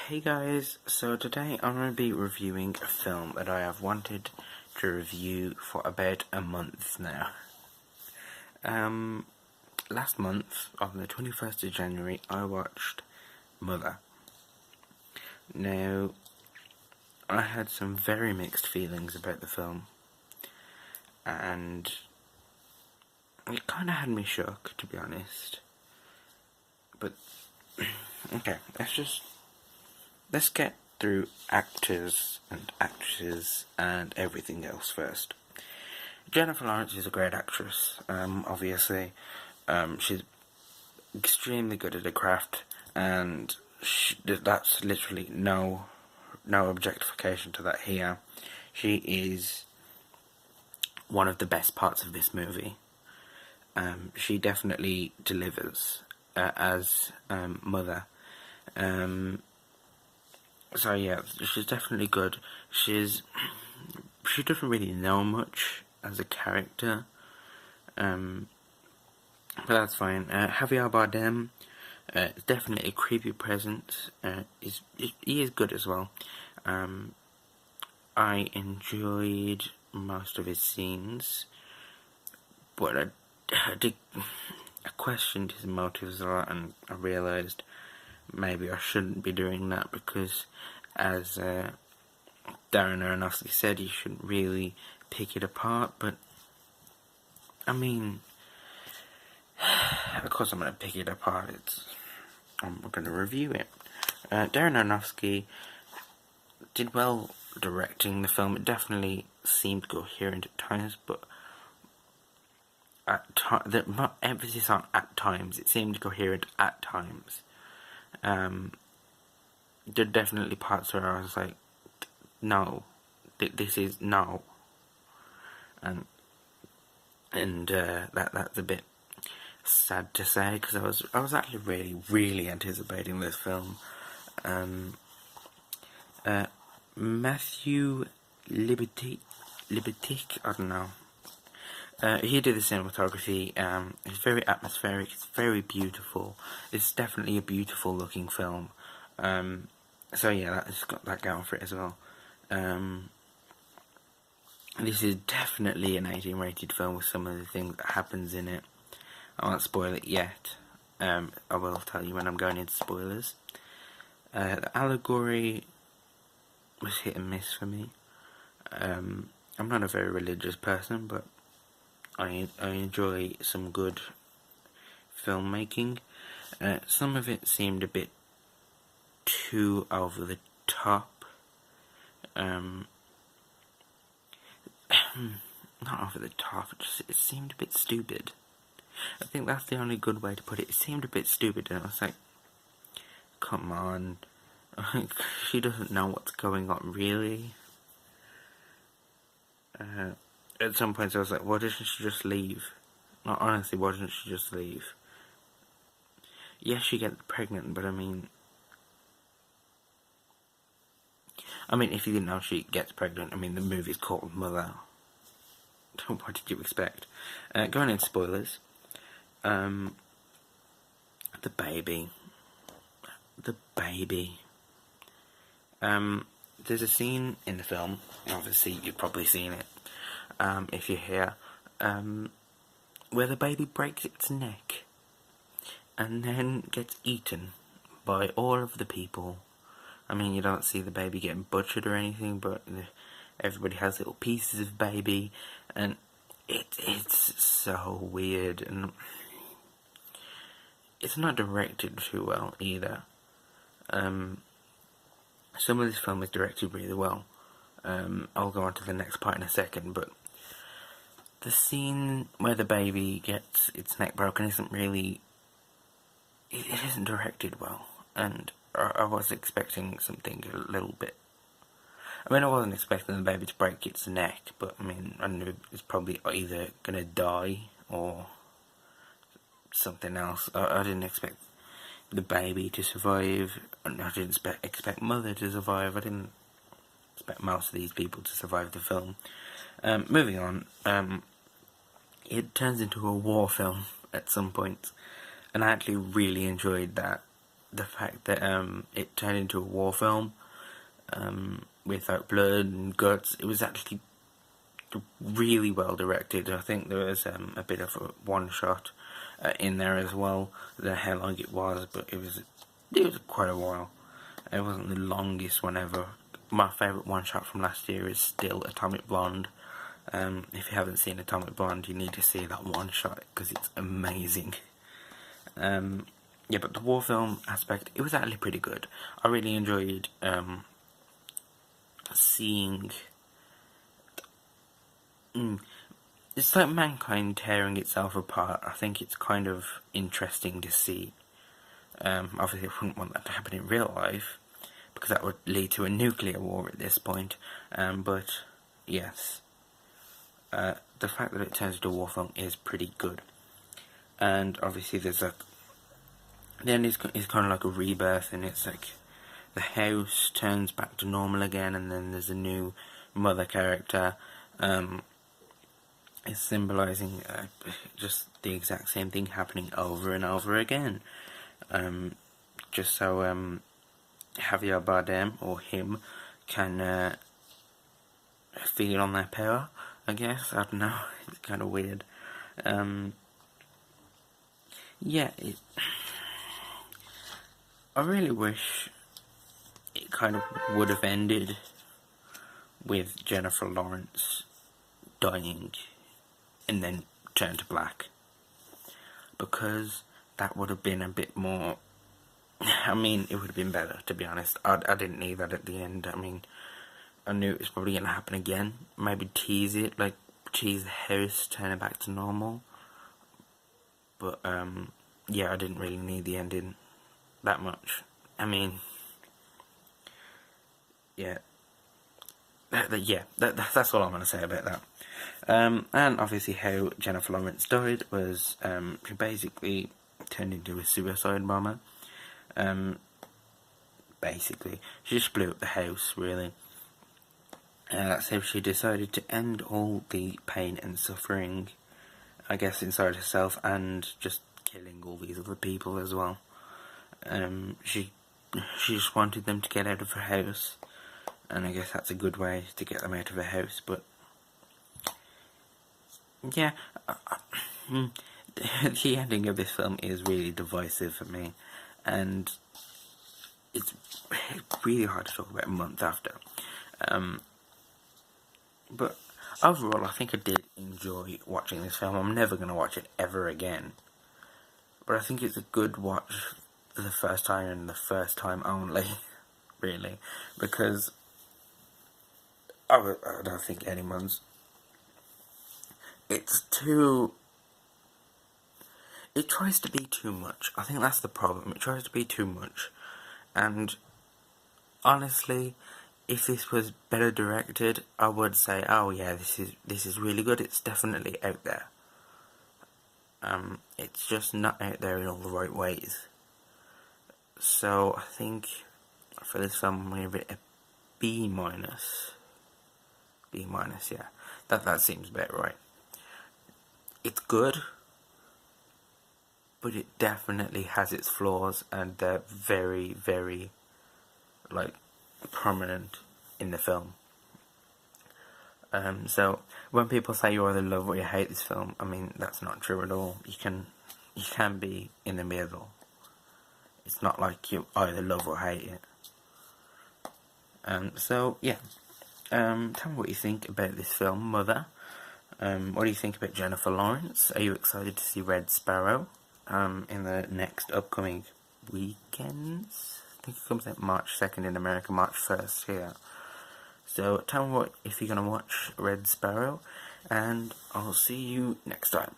Hey guys, so today I'm going to be reviewing a film that I have wanted to review for about a month now. Last month, on the 21st of January, I watched Mother. Now, I had some very mixed feelings about the film, and it kind of had me shook, to be honest. But, okay, let's get through actors and actresses and everything else first. Jennifer Lawrence is a great actress, obviously. She's extremely good at her craft, and that's literally no objectification to that here. She is one of the best parts of this movie. She definitely delivers as Mother. So yeah, she's definitely good. She doesn't really know much as a character, but that's fine. Javier Bardem is definitely a creepy presence. He is good as well. I enjoyed most of his scenes, but I questioned his motives a lot, and I realised maybe I shouldn't be doing that because, as Darren Aronofsky said, you shouldn't really pick it apart, but I mean, of course I'm going to pick it apart. I'm going to review it. Darren Aronofsky did well directing the film. It definitely seemed coherent at times, but not emphasis on at times. It seemed coherent at times. There are definitely parts where I was like, no, this is no, and that's a bit sad to say because I was actually really anticipating this film. Matthew Libatique, I don't know. He did the cinematography. It's very atmospheric. It's very beautiful. It's definitely a beautiful looking film. So yeah, it's got that going for it as well. This is definitely an 18 rated film with some of the things that happens in it. I won't spoil it yet. I will tell you when I'm going into spoilers. The allegory was hit and miss for me. I'm not a very religious person, but I enjoy some good filmmaking. Some of it seemed a bit too over the top. Not over the top, it seemed a bit stupid. I think that's the only good way to put it. It seemed a bit stupid, and I was like, come on. She doesn't know what's going on, really. At some points I was like, why doesn't she just leave? No, honestly, why doesn't she just leave? Yes, she gets pregnant, but I mean, if you didn't know she gets pregnant, the movie's called Mother. What did you expect? Going into spoilers. The baby. There's a scene in the film, obviously you've probably seen it, if you're here, where the baby breaks its neck and then gets eaten by all of the people. You don't see the baby getting butchered or anything, but everybody has little pieces of baby, and it's so weird, and it's not directed too well either. Some of this film is directed really well. I'll go on to the next part in a second, but the scene where the baby gets its neck broken isn't really... It isn't directed well, and I was expecting something a little bit... I wasn't expecting the baby to break its neck, but I knew it's probably either gonna die or something else. I didn't expect the baby to survive, and I didn't expect Mother to survive. I didn't expect most of these people to survive the film. Moving on, it turns into a war film at some point, and I actually really enjoyed that. the fact that it turned into a war film with like blood and guts. It was actually really well directed. I think there was a bit of a one shot in there as well. I don't know how long it was, but it was quite a while. It wasn't the longest one ever. My favourite one shot from last year is still Atomic Blonde. If you haven't seen Atomic Blonde, you need to see that one shot because it's amazing. Yeah, but the war film aspect, it was actually pretty good. I really enjoyed seeing. It's like mankind tearing itself apart. I think it's kind of interesting to see. Obviously, I wouldn't want that to happen in real life because that would lead to a nuclear war at this point. But yes, the fact that it turns into a war film is pretty good. And obviously, there's like then it's kind of like a rebirth, and it's like the house turns back to normal again, and then there's a new mother character. It's symbolising just the exact same thing happening over and over again. Just so Javier Bardem, or him, can feel on their power, I guess. I don't know, it's kind of weird. Yeah, I really wish it kind of would have ended with Jennifer Lawrence dying and then turn to black, because that would have been a bit more. I mean, it would have been better, to be honest. I didn't need that at the end. I mean, I knew it was probably going to happen again. Maybe tease it, like tease the house, turn it back to normal. But yeah, I didn't really need the ending that much. I mean, yeah. That's all I'm going to say about that. And obviously how Jennifer Lawrence died was she basically turned into a suicide bomber. Basically, she just blew up the house, really. That's how she decided to end all the pain and suffering, I guess, inside herself, and just killing all these other people as well. She just wanted them to get out of her house, and I guess that's a good way to get them out of her house. But yeah, the ending of this film is really divisive for me, and it's really hard to talk about a month after. But overall, I think I did enjoy watching this film. I'm never going to watch it ever again, but I think it's a good watch for the first time and the first time only, really, because I don't think anyone's. It's too. It tries to be too much. I think that's the problem. It tries to be too much, and honestly, if this was better directed, I would say, oh yeah, this is really good. It's definitely out there. It's just not out there in all the right ways. So I think for this film, I'm going to give it a B minus. B minus, yeah. That seems about right. It's good, but it definitely has its flaws, and they're very, very, like, prominent in the film. So when people say you either love or you hate this film, I mean, that's not true at all. You can be in the middle. It's not like you either love or hate it. So yeah. Tell me what you think about this film, Mother. What do you think about Jennifer Lawrence? Are you excited to see Red Sparrow in the next upcoming weekends? I think it comes out March 2nd in America, March 1st here. So tell me if you're going to watch Red Sparrow, and I'll see you next time.